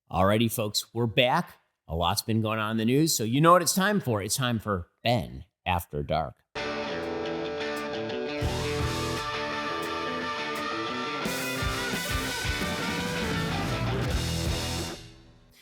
Alrighty, folks, we're back. A lot's been going on in the news, so you know what it's time for. It's time for Ben After Dark.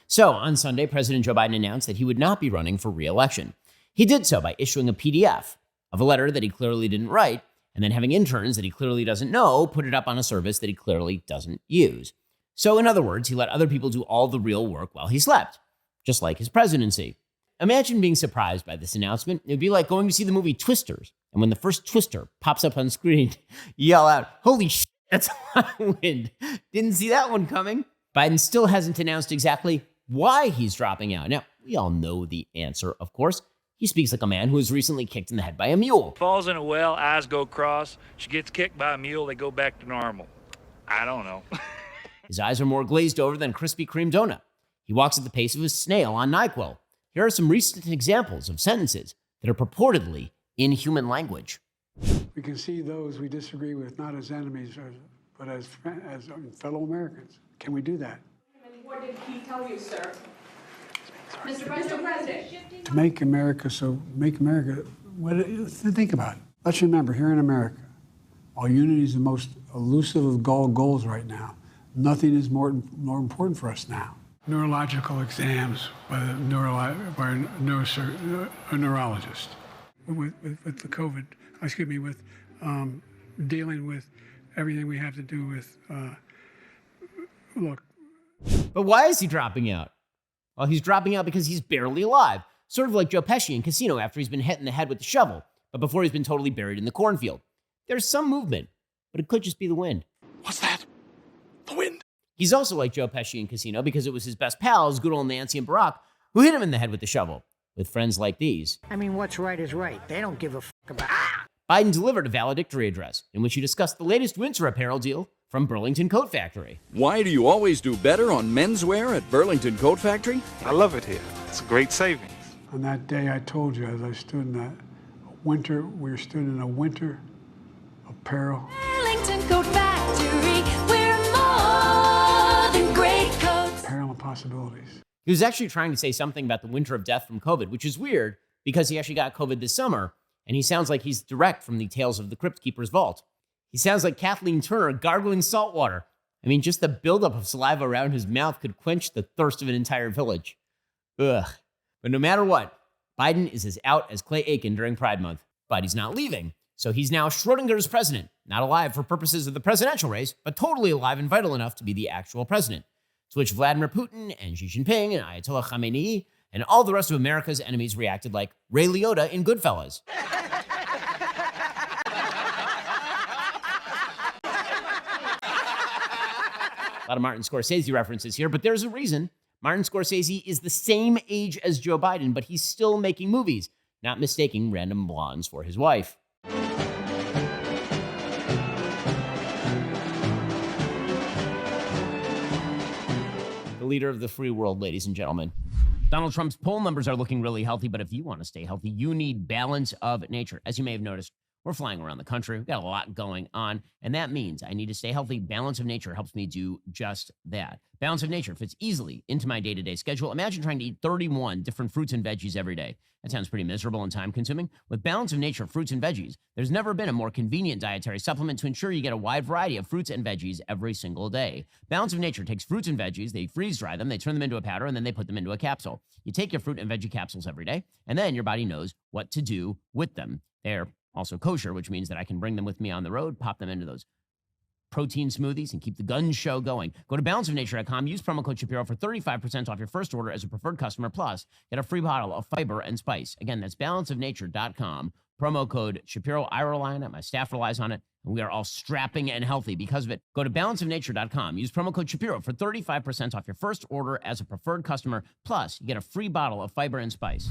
So, on Sunday, President Joe Biden announced that he would not be running for re-election. He did so by issuing a PDF of a letter that he clearly didn't write, and then having interns that he clearly doesn't know put it up on a service that he clearly doesn't use. So, in other words, he let other people do all the real work while he slept, just like his presidency. Imagine being surprised by this announcement. It would be like going to see the movie Twisters, and when the first Twister pops up on screen, you yell out, "Holy shit, that's a lot of wind. Didn't see that one coming." Biden still hasn't announced exactly why he's dropping out. Now, we all know the answer, of course. He speaks like a man who was recently kicked in the head by a mule. Falls in a well, eyes go cross. She gets kicked by a mule, they go back to normal. I don't know. His eyes are more glazed over than a Krispy Kreme donut. He walks at the pace of a snail on NyQuil. Here are some recent examples of sentences that are purportedly in human language. We can see those we disagree with not as enemies, but as fellow Americans. Can we do that? What did he tell you, sir? Mr. President. To make America, think about it. Let's remember, here in America, while unity is the most elusive of all goals right now, nothing is more important for us now. Neurological exams by a neurologist. With the COVID, with dealing with everything we have to do with, look. But why is he dropping out? Well, he's dropping out because he's barely alive. Sort of like Joe Pesci in Casino after he's been hit in the head with the shovel, but before he's been totally buried in the cornfield. There's some movement, but it could just be the wind. What's that? The wind. He's also like Joe Pesci in Casino because it was his best pals, good old Nancy and Barack, who hit him in the head with the shovel, with friends like these. I mean, what's right is right. They don't give a about. Biden delivered a valedictory address in which he discussed the latest winter apparel deal from Burlington Coat Factory. Why do you always do better on menswear at Burlington Coat Factory? I love it here. It's a great savings. On that day, I told you, as I stood in that winter, we stood in a winter apparel. Burlington Coat Factory, we're more than great coats. Apparel and possibilities. He was actually trying to say something about the winter of death from COVID, which is weird because he actually got COVID this summer, and he sounds like he's direct from the Tales of the Crypt Keeper's vault. He sounds like Kathleen Turner gargling salt water. I mean, just the buildup of saliva around his mouth could quench the thirst of an entire village. Ugh. But no matter what, Biden is as out as Clay Aiken during Pride Month. But he's not leaving. So he's now Schrodinger's president, not alive for purposes of the presidential race, but totally alive and vital enough to be the actual president. To which Vladimir Putin and Xi Jinping and Ayatollah Khamenei and all the rest of America's enemies reacted like Ray Liotta in Goodfellas. A lot of Martin Scorsese references here, but there's a reason. Martin Scorsese is the same age as Joe Biden, but he's still making movies, not mistaking random blondes for his wife. The leader of the free world, ladies and gentlemen. Donald Trump's poll numbers are looking really healthy, but if you want to stay healthy, you need balance of nature. As you may have noticed, we're flying around the country. We've got a lot going on, and that means I need to stay healthy. Balance of nature helps me do just that. Balance of nature fits easily into my day-to-day schedule. Imagine trying to eat 31 different fruits and veggies every day. That sounds pretty miserable and time-consuming. With Balance of Nature fruits and veggies, there's never been a more convenient dietary supplement to ensure you get a wide variety of fruits and veggies every single day. Balance of Nature takes fruits and veggies, they freeze-dry them, they turn them into a powder, and then they put them into a capsule. You take your fruit and veggie capsules every day, and then your body knows what to do with them. They're also kosher, which means that I can bring them with me on the road, pop them into those protein smoothies, and keep the gun show going. Go to balanceofnature.com, use promo code Shapiro for 35% off your first order as a preferred customer, plus get a free bottle of fiber and spice. Again, that's balanceofnature.com, promo code Shapiro. I rely on it, my staff relies on it, and we are all strapping and healthy because of it. Go to balanceofnature.com, use promo code Shapiro for 35% off your first order as a preferred customer, plus you get a free bottle of fiber and spice.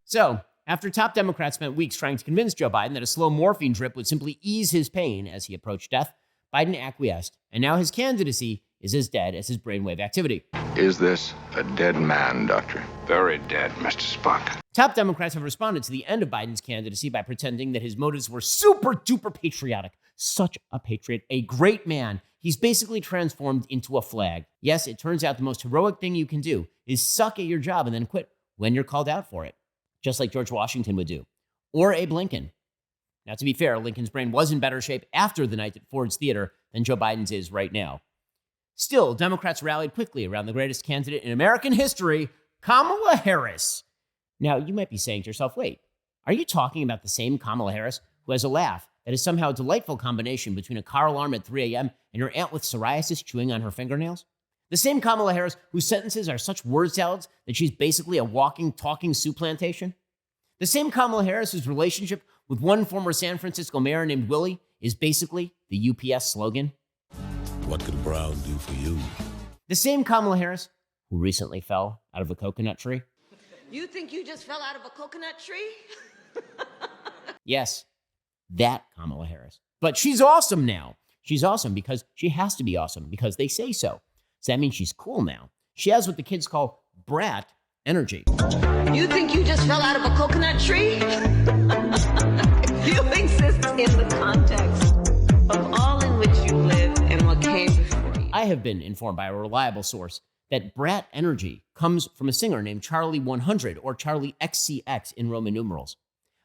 So, after top Democrats spent weeks trying to convince Joe Biden that a slow morphine drip would simply ease his pain as he approached death, Biden acquiesced, and now his candidacy is as dead as his brainwave activity. Is this a dead man, Doctor? Very dead, Mr. Spock. Top Democrats have responded to the end of Biden's candidacy by pretending that his motives were super duper patriotic. Such a patriot, a great man. He's basically transformed into a flag. Yes, it turns out the most heroic thing you can do is suck at your job and then quit when you're called out for it, just like George Washington would do, or Abe Lincoln. Now, to be fair, Lincoln's brain was in better shape after the night at Ford's Theater than Joe Biden's is right now. Still, Democrats rallied quickly around the greatest candidate in American history, Kamala Harris. Now, you might be saying to yourself, wait, are you talking about the same Kamala Harris who has a laugh that is somehow a delightful combination between a car alarm at 3 a.m. and your aunt with psoriasis chewing on her fingernails? The same Kamala Harris whose sentences are such word salads that she's basically a walking, talking soup plantation? The same Kamala Harris whose relationship with one former San Francisco mayor named Willie is basically the UPS slogan? What can Brown do for you? The same Kamala Harris who recently fell out of a coconut tree? You think you just fell out of a coconut tree? Yes, that Kamala Harris. But she's awesome now. She's awesome because she has to be awesome because they say so. So that means she's cool now. She has what the kids call brat energy. You think you just fell out of a coconut tree? You exist in the context of all in which you live and what came before you. I have been informed by a reliable source that brat energy comes from a singer named Charlie 100 or Charlie XCX in Roman numerals.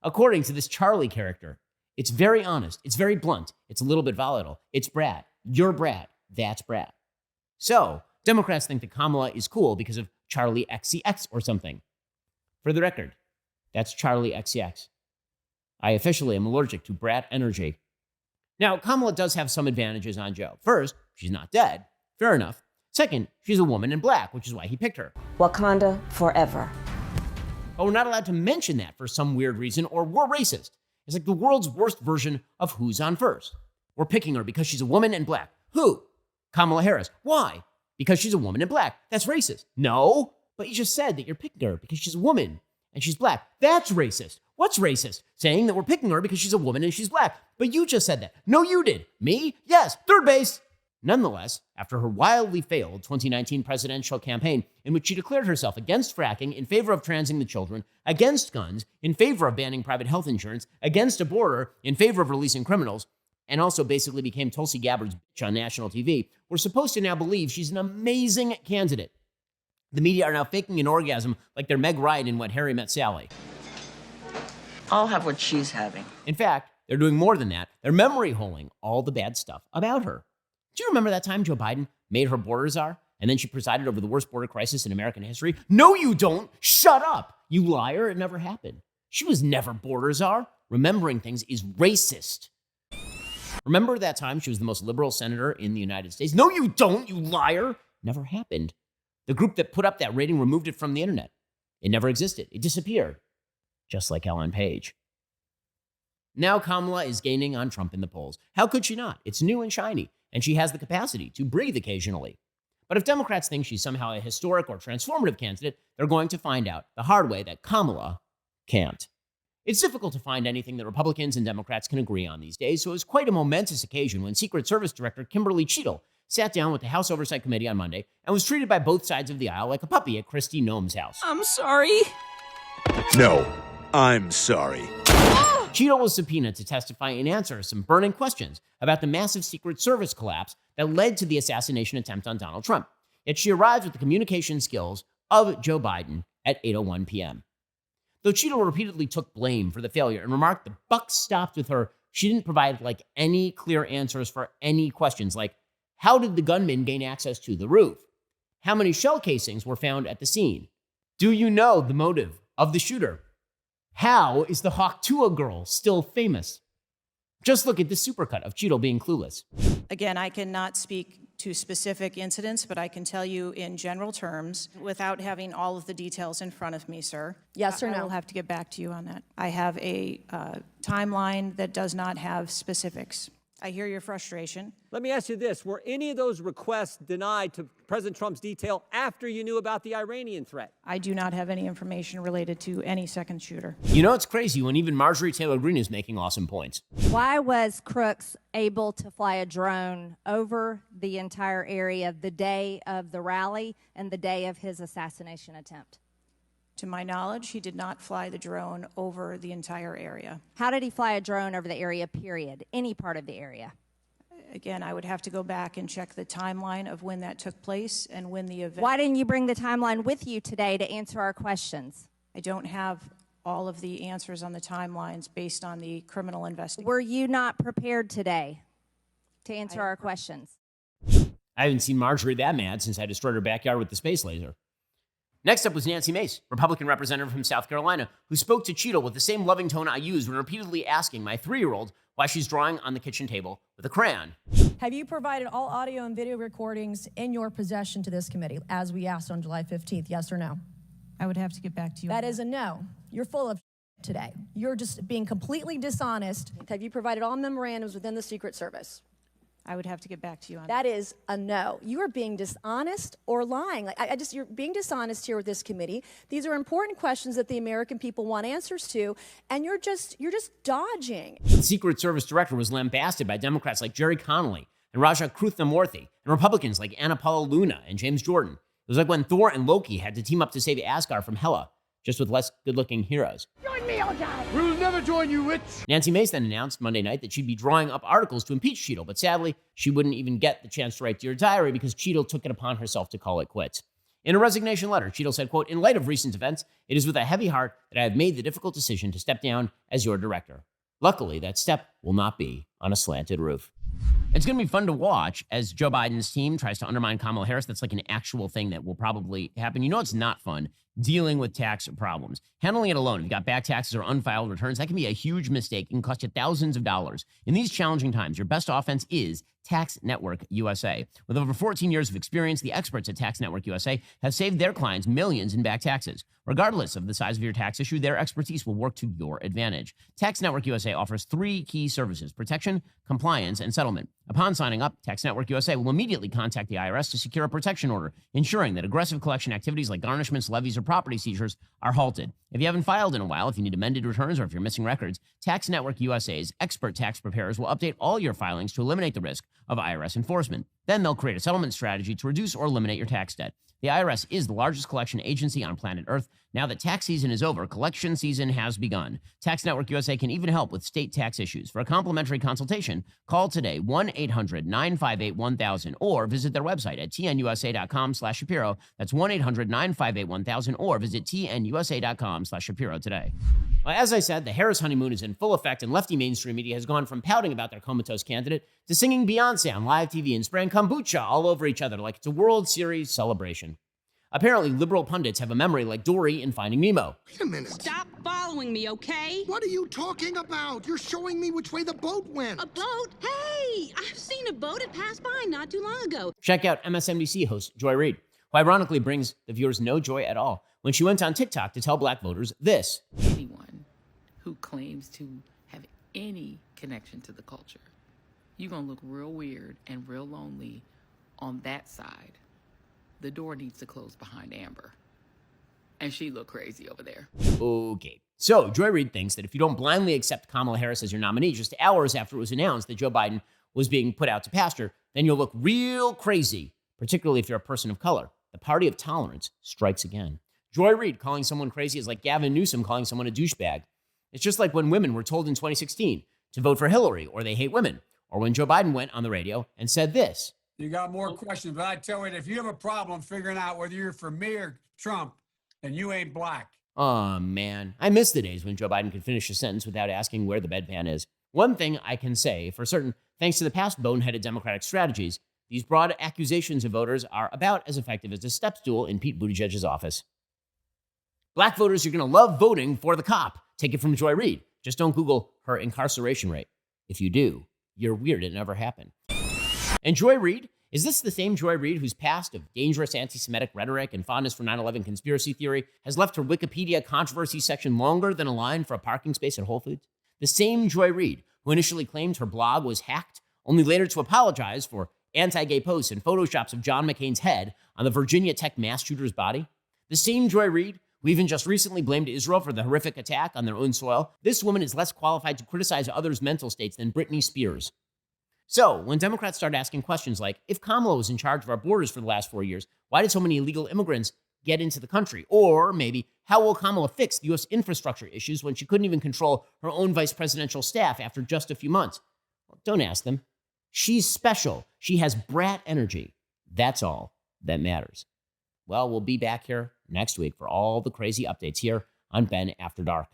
According to this Charlie character, it's very honest, it's very blunt, it's a little bit volatile. It's brat, you're brat, that's brat. So, Democrats think that Kamala is cool because of Charlie XCX or something. For the record, that's Charlie XCX. I officially am allergic to brat energy. Now, Kamala does have some advantages on Joe. First, she's not dead. Fair enough. Second, she's a woman in black, which is why he picked her. Wakanda forever. But we're not allowed to mention that for some weird reason, or we're racist. It's like the world's worst version of Who's on First. We're picking her because she's a woman in black. Who? Kamala Harris. Why? Because she's a woman in black. That's racist. No, but you just said that you're picking her because she's a woman and she's black. That's racist. What's racist? Saying that we're picking her because she's a woman and she's black. But you just said that. No, you did. Me? Yes. Third base. Nonetheless, after her wildly failed 2019 presidential campaign, in which she declared herself against fracking, in favor of transing the children, against guns, in favor of banning private health insurance, against a border, in favor of releasing criminals, and also basically became Tulsi Gabbard's bitch on national TV, we're supposed to now believe she's an amazing candidate. The media are now faking an orgasm like they're Meg Ryan in When Harry Met Sally. I'll have what she's having. In fact, they're doing more than that. They're memory holing all the bad stuff about her. Do you remember that time Joe Biden made her border czar and then she presided over the worst border crisis in American history? No, you don't. Shut up. You liar. It never happened. She was never border czar. Remembering things is racist. Remember that time she was the most liberal senator in the United States? No, you don't. You liar. Never happened. The group that put up that rating removed it from the internet. It never existed. It disappeared. Just like Ellen Page. Now Kamala is gaining on Trump in the polls. How could she not? It's new and shiny. And she has the capacity to breathe occasionally. But if Democrats think she's somehow a historic or transformative candidate, they're going to find out the hard way that Kamala can't. It's difficult to find anything that Republicans and Democrats can agree on these days, so it was quite a momentous occasion when Secret Service Director Kimberly Cheadle sat down with the House Oversight Committee on Monday and was treated by both sides of the aisle like a puppy at Kristi Noem's house. I'm sorry. No, I'm sorry. Cheadle was subpoenaed to testify and answer some burning questions about the massive Secret Service collapse that led to the assassination attempt on Donald Trump. Yet she arrived with the communication skills of Joe Biden at 8:01 p.m. Though Cheadle repeatedly took blame for the failure and remarked the buck stopped with her, she didn't provide any clear answers for any questions like, how did the gunman gain access to the roof? How many shell casings were found at the scene? Do you know the motive of the shooter? How is the Hawk Tuah girl still famous? Just look at this supercut of Cheadle being clueless. Again, I cannot speak to specific incidents, but I can tell you in general terms, without having all of the details in front of me, sir. Yes or no? I will have to get back to you on that. I have a timeline that does not have specifics. I hear your frustration. Let me ask you this. Were any of those requests denied to President Trump's detail after you knew about the Iranian threat? I do not have any information related to any second shooter. You know, it's crazy when even Marjorie Taylor Greene is making awesome points. Why was Crooks able to fly a drone over the entire area the day of the rally and the day of his assassination attempt? To my knowledge, he did not fly the drone over the entire area. How did he fly a drone over the area, period? Any part of the area? Again, I would have to go back and check the timeline of when that took place and when the event. Why didn't you bring the timeline with you today to answer our questions? I don't have all of the answers on the timelines based on the criminal investigation. Were you not prepared today to answer our questions? I haven't seen Marjorie that mad since I destroyed her backyard with the space laser. Next up was Nancy Mace, Republican representative from South Carolina, who spoke to Cheadle with the same loving tone I used when repeatedly asking my 3-year-old why she's drawing on the kitchen table with a crayon. Have you provided all audio and video recordings in your possession to this committee, as we asked on July 15th, yes or no? I would have to get back to you. That is a no. You're full of today. You're just being completely dishonest. Have you provided all memorandums within the Secret Service? I would have to get back to you on that. Is a no. You are being dishonest or lying. You're being dishonest here with this committee. These are important questions that the American people want answers to, and you're just dodging. The Secret Service director was lambasted by Democrats like Jerry Connolly and Raja Kruthnamurthy, and Republicans like Anna Paula Luna and James Jordan. It was like when Thor and Loki had to team up to save Asgard from Hela, just with less good-looking heroes. Join me, old guy. We will never join you, witch. Nancy Mace then announced Monday night that she'd be drawing up articles to impeach Cheadle, but sadly, she wouldn't even get the chance to write Dear Diary because Cheadle took it upon herself to call it quits. In a resignation letter, Cheadle said, quote, "In light of recent events, it is with a heavy heart that I have made the difficult decision to step down as your director. Luckily, that step will not be on a slanted roof." It's going to be fun to watch as Joe Biden's team tries to undermine Kamala Harris. That's like an actual thing that will probably happen. You know, it's not fun dealing with tax problems. Handling it alone, if you've got back taxes or unfiled returns, that can be a huge mistake. It can cost you thousands of dollars. In these challenging times, your best offense is Tax Network USA. With over 14 years of experience, the experts at Tax Network USA have saved their clients millions in back taxes. Regardless of the size of your tax issue, their expertise will work to your advantage. Tax Network USA offers 3 key services: protection, compliance, and settlement. Upon signing up, Tax Network USA will immediately contact the IRS to secure a protection order, ensuring that aggressive collection activities like garnishments, levies, or property seizures are halted. If you haven't filed in a while, if you need amended returns, or if you're missing records, Tax Network USA's expert tax preparers will update all your filings to eliminate the risk of IRS enforcement. Then they'll create a settlement strategy to reduce or eliminate your tax debt. The IRS is the largest collection agency on planet Earth. Now that tax season is over, collection season has begun. Tax Network USA can even help with state tax issues. For a complimentary consultation, call today 1-800-958-1000 or visit their website at tnusa.com/Shapiro. That's 1-800-958-1000 or visit tnusa.com/Shapiro today. Well, as I said, the Harris honeymoon is in full effect, and lefty mainstream media has gone from pouting about their comatose candidate to singing Beyonce on live TV and spraying kombucha all over each other like it's a World Series celebration. Apparently, liberal pundits have a memory like Dory in Finding Nemo. Wait a minute. Stop following me, okay? What are you talking about? You're showing me which way the boat went. A boat? Hey, I've seen a boat. It passed by not too long ago. Check out MSNBC host Joy Reid, who ironically brings the viewers no joy at all when she went on TikTok to tell black voters this. Anyone who claims to have any connection to the culture, you're going to look real weird and real lonely on that side. The door needs to close behind Amber. And she looked crazy over there. Okay. So Joy Reid thinks that if you don't blindly accept Kamala Harris as your nominee just hours after it was announced that Joe Biden was being put out to pasture, then you'll look real crazy, particularly if you're a person of color. The party of tolerance strikes again. Joy Reid calling someone crazy is like Gavin Newsom calling someone a douchebag. It's just like when women were told in 2016 to vote for Hillary or they hate women, or when Joe Biden went on the radio and said this. You got more questions, but I tell you, if you have a problem figuring out whether you're for me or Trump, then you ain't black. Oh, man. I miss the days when Joe Biden could finish a sentence without asking where the bedpan is. One thing I can say for certain, thanks to the past boneheaded Democratic strategies, these broad accusations of voters are about as effective as a step stool in Pete Buttigieg's office. Black voters, you're going to love voting for the cop. Take it from Joy Reid. Just don't Google her incarceration rate. If you do, you're weird. It never happened. And Joy Reid, is this the same Joy Reid whose past of dangerous anti-Semitic rhetoric and fondness for 9/11 conspiracy theory has left her Wikipedia controversy section longer than a line for a parking space at Whole Foods? The same Joy Reid who initially claimed her blog was hacked, only later to apologize for anti-gay posts and photoshops of John McCain's head on the Virginia Tech mass shooter's body? The same Joy Reid who even just recently blamed Israel for the horrific attack on their own soil? This woman is less qualified to criticize others' mental states than Britney Spears. So, when Democrats start asking questions like, if Kamala was in charge of our borders for the last 4 years, why did so many illegal immigrants get into the country? Or maybe, how will Kamala fix the U.S. infrastructure issues when she couldn't even control her own vice presidential staff after just a few months? Well, don't ask them. She's special. She has brat energy. That's all that matters. Well, we'll be back here next week for all the crazy updates here on Ben After Dark.